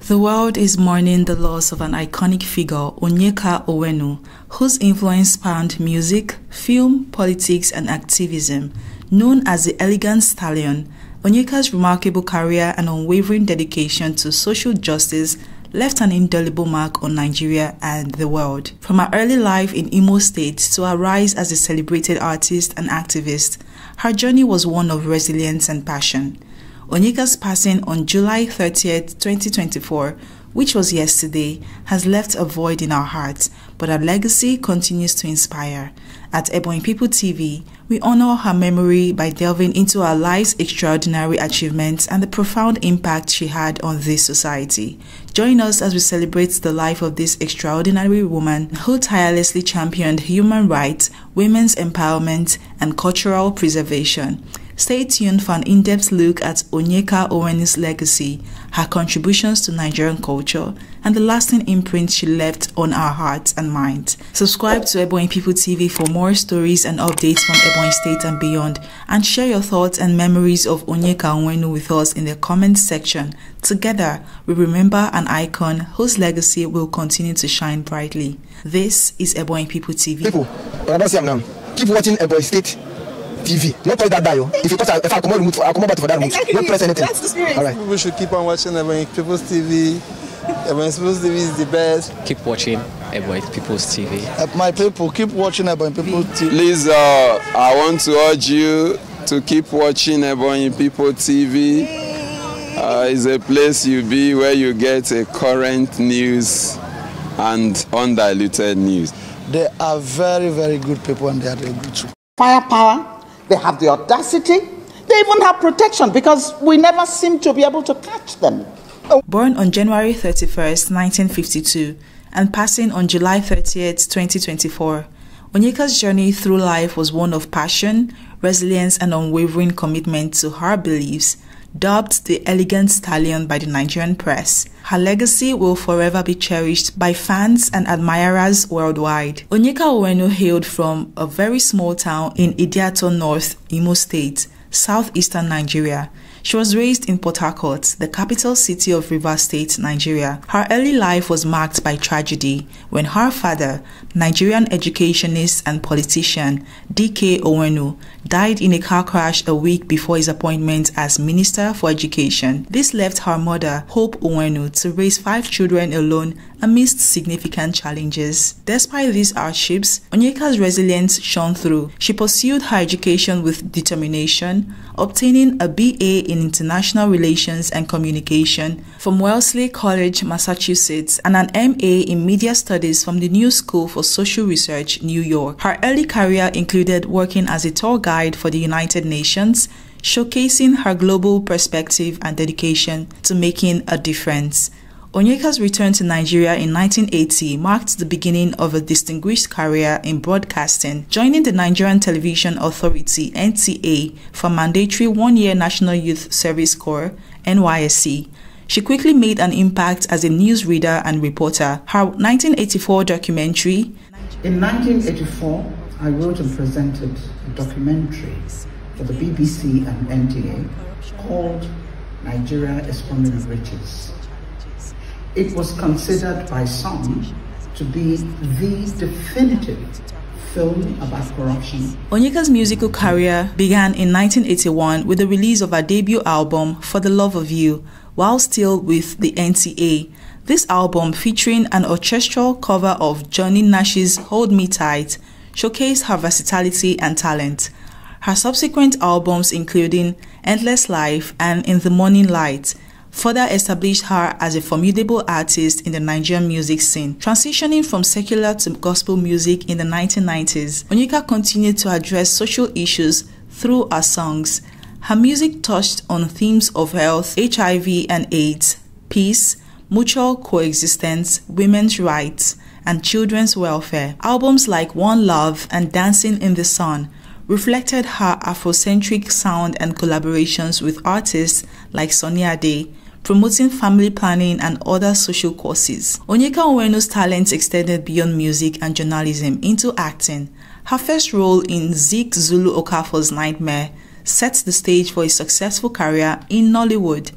The world is mourning the loss of an iconic figure, Onyeka Onwenu, whose influence spanned music, film, politics, and activism. Known as the elegant Stallion, Onyeka's remarkable career and unwavering dedication to social justice left an indelible mark on Nigeria and the world. From her early life in Imo State to her rise as a celebrated artist and activist, her journey was one of resilience and passion. Onyeka's passing on July 30th, 2024, which was yesterday, has left a void in our hearts, but her legacy continues to inspire. At Ebonyi People TV, we honor her memory by delving into her life's extraordinary achievements and the profound impact she had on this society. Join us as we celebrate the life of this extraordinary woman who tirelessly championed human rights, women's empowerment, and cultural preservation. Stay tuned for an in-depth look at Onyeka Onwenu's legacy, her contributions to Nigerian culture, and the lasting imprint she left on our hearts and minds. Subscribe to Ebonyi People TV for more stories and updates from Ebonyi State and beyond, and share your thoughts and memories of Onyeka Onwenu with us in the comments section. Together, we remember an icon whose legacy will continue to shine brightly. This is Ebonyi People TV. People, keep watching Ebonyi State TV. Not play that dial. If you touch, if I come out, I'll come back for that remote. Don't press anything. That's the spirit. All right. People should keep on watching Ebonyi People's TV. Ebonyi People's TV is the best. Keep watching Ebonyi People's TV. My people, keep watching Ebonyi People's TV. Please, I want to urge you to keep watching Ebonyi People TV. It's a place you be where you get a current news and undiluted news. They are very, very good people, and they are very good too. Firepower. They have the audacity. They even have protection because we never seem to be able to catch them. Born on January 31st, 1952, and passing on July 30th, 2024, Onyeka's journey through life was one of passion, resilience, and unwavering commitment to her beliefs. Dubbed the elegant Stallion by the Nigerian press, her legacy will forever be cherished by fans and admirers worldwide. Onyeka Onwenu hailed from a very small town in Idiato North, Imo State, southeastern Nigeria. She was raised in Port Harcourt, the capital city of Rivers State, Nigeria. Her early life was marked by tragedy when her father, Nigerian educationist and politician D.K. Onwenu, died in a car crash a week before his appointment as Minister for Education. This left her mother, Hope Onwenu, to raise 5 children alone amidst significant challenges. Despite these hardships, Onyeka's resilience shone through. She pursued her education with determination, obtaining a BA in International Relations and Communication from Wellesley College, Massachusetts, and an MA in Media Studies from the New School for Social Research, New York. Her early career included working as a tour guide for the United Nations, showcasing her global perspective and dedication to making a difference. Onyeka's return to Nigeria in 1980 marked the beginning of a distinguished career in broadcasting, joining the Nigerian Television Authority (NTA) for mandatory 1-year National Youth Service Corps (NYSC). She quickly made an impact as a newsreader and reporter. Her 1984 documentary, In 1984, I wrote and presented a documentary for the BBC and NTA called Nigeria is Coming of Riches. It was considered by some to be the definitive film about corruption. Onyeka's musical career began in 1981 with the release of her debut album, For the Love of You, while still with the NTA. This album, featuring an orchestral cover of Johnny Nash's Hold Me Tight, showcased her versatility and talent. Her subsequent albums, including Endless Life and In the Morning Light, further established her as a formidable artist in the Nigerian music scene. Transitioning from secular to gospel music in the 1990s, Onyeka continued to address social issues through her songs. Her music touched on themes of health, HIV and AIDS, peace, mutual coexistence, women's rights, and children's welfare. Albums like One Love and Dancing in the Sun reflected her Afrocentric sound and collaborations with artists like Sunny Ade, promoting family planning and other social causes. Onyeka Onwenu's talents extended beyond music and journalism into acting. Her first role in Zeke Zulu Okafor's Nightmare sets the stage for a successful career in Nollywood.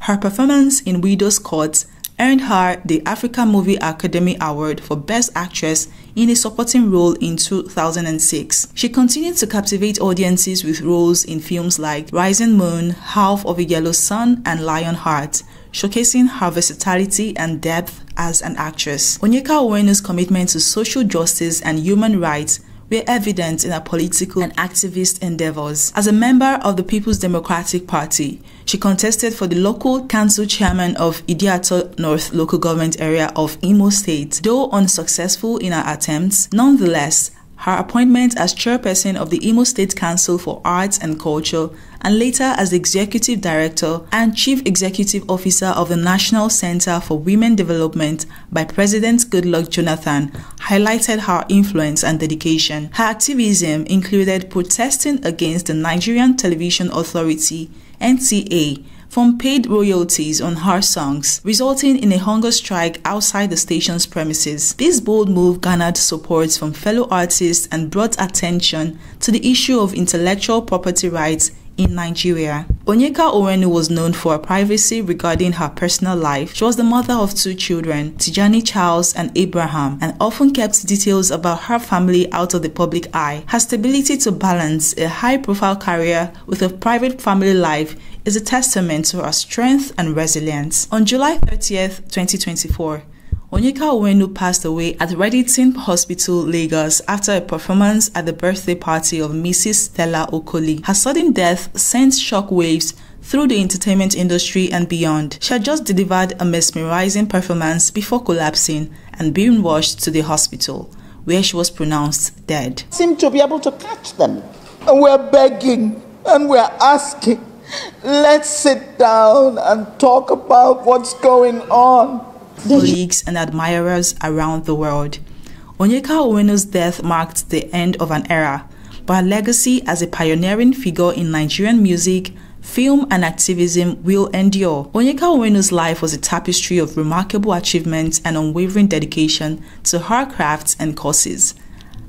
Her performance in Widow's Court earned her the African Movie Academy Award for Best Actress in a supporting role in 2006. She continued to captivate audiences with roles in films like Rising Moon, Half of a Yellow Sun, and Lionheart, showcasing her versatility and depth as an actress. Onyeka Onwenu's commitment to social justice and human rights were evident in her political and activist endeavors. As a member of the People's Democratic Party, she contested for the local council chairman of Idiato North local government area of Imo State. Though unsuccessful in her attempts, nonetheless, her appointment as chairperson of the Imo State Council for Arts and Culture and later as the executive director and chief executive officer of the National Center for Women Development by President Goodluck Jonathan highlighted her influence and dedication. Her activism included protesting against the Nigerian Television Authority (NTA) from paid royalties on her songs, resulting in a hunger strike outside the station's premises. This bold move garnered support from fellow artists and brought attention to the issue of intellectual property rights in Nigeria. Onyeka Onwenu was known for her privacy regarding her personal life. She was the mother of 2 children, Tijani Charles and Abraham, and often kept details about her family out of the public eye. Her stability to balance a high-profile career with a private family life is a testament to her strength and resilience. On July 30th, 2024, Onyeka Onwenu passed away at Reddington Hospital, Lagos, after a performance at the birthday party of Mrs. Stella Okoli. Her sudden death sent shockwaves through the entertainment industry and beyond. She had just delivered a mesmerizing performance before collapsing and being rushed to the hospital, where she was pronounced dead. Seem to be able to catch them. And we're begging and we're asking, let's sit down and talk about what's going on. Colleagues and admirers around the world. Onyeka Onwenu's death marked the end of an era, but her legacy as a pioneering figure in Nigerian music, film, and activism will endure. Onyeka Onwenu's life was a tapestry of remarkable achievements and unwavering dedication to her crafts and causes.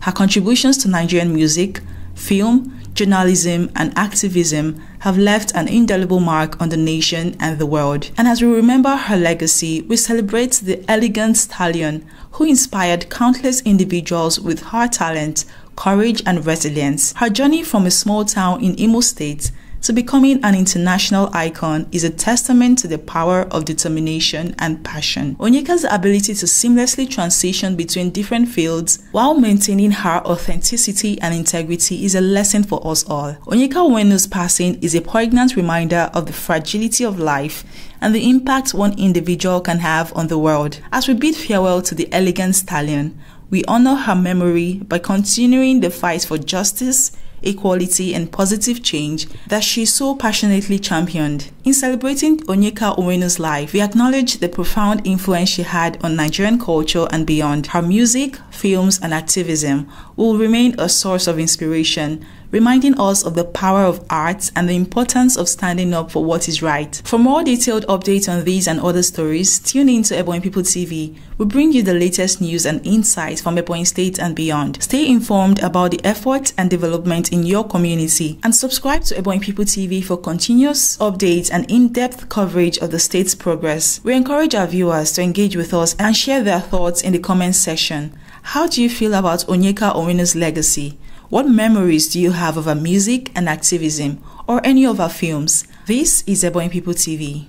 Her contributions to Nigerian music, film, journalism, and activism have left an indelible mark on the nation and the world. And as we remember her legacy, we celebrate the elegant Stallion who inspired countless individuals with her talent, courage, and resilience. Her journey from a small town in Imo State to becoming an international icon is a testament to the power of determination and passion. Onyeka's ability to seamlessly transition between different fields while maintaining her authenticity and integrity is a lesson for us all. Onyeka Onwenu's passing is a poignant reminder of the fragility of life and the impact one individual can have on the world. As we bid farewell to the elegant Stallion, we honor her memory by continuing the fight for justice, equality, and positive change that she so passionately championed. In celebrating Onyeka Onwenu's life, we acknowledge the profound influence she had on Nigerian culture and beyond. Her music, films, and activism will remain a source of inspiration, reminding us of the power of art and the importance of standing up for what is right. For more detailed updates on these and other stories, tune in to Ebonyi People TV. We bring you the latest news and insights from Ebonyi State and beyond. Stay informed about the efforts and development in your community and subscribe to Ebonyi People TV for continuous updates and in-depth coverage of the state's progress. We encourage our viewers to engage with us and share their thoughts in the comments section. How do you feel about Onyeka Onwenu's legacy? What memories do you have of her music and activism or any of her films? This is Ebonyi People TV.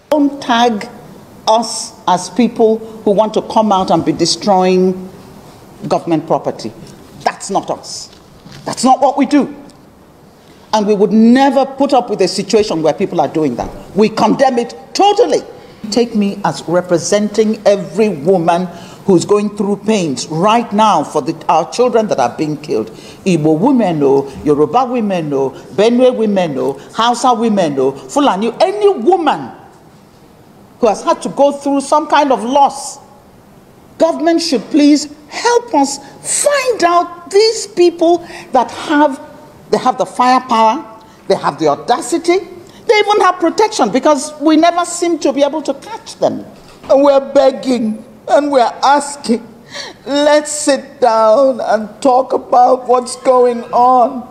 Don't tag us as people who want to come out and be destroying government property. That's not us. That's not what we do. And we would never put up with a situation where people are doing that. We condemn it totally. Take me as representing every woman who's going through pains right now for our children that are being killed. Igbo women, Yoruba women, Benue women, Hausa women, Fulani, any woman who has had to go through some kind of loss. Government should please help us find out these people that they have the firepower, they have the audacity, they even have protection because we never seem to be able to catch them. And we're begging and we're asking, let's sit down and talk about what's going on.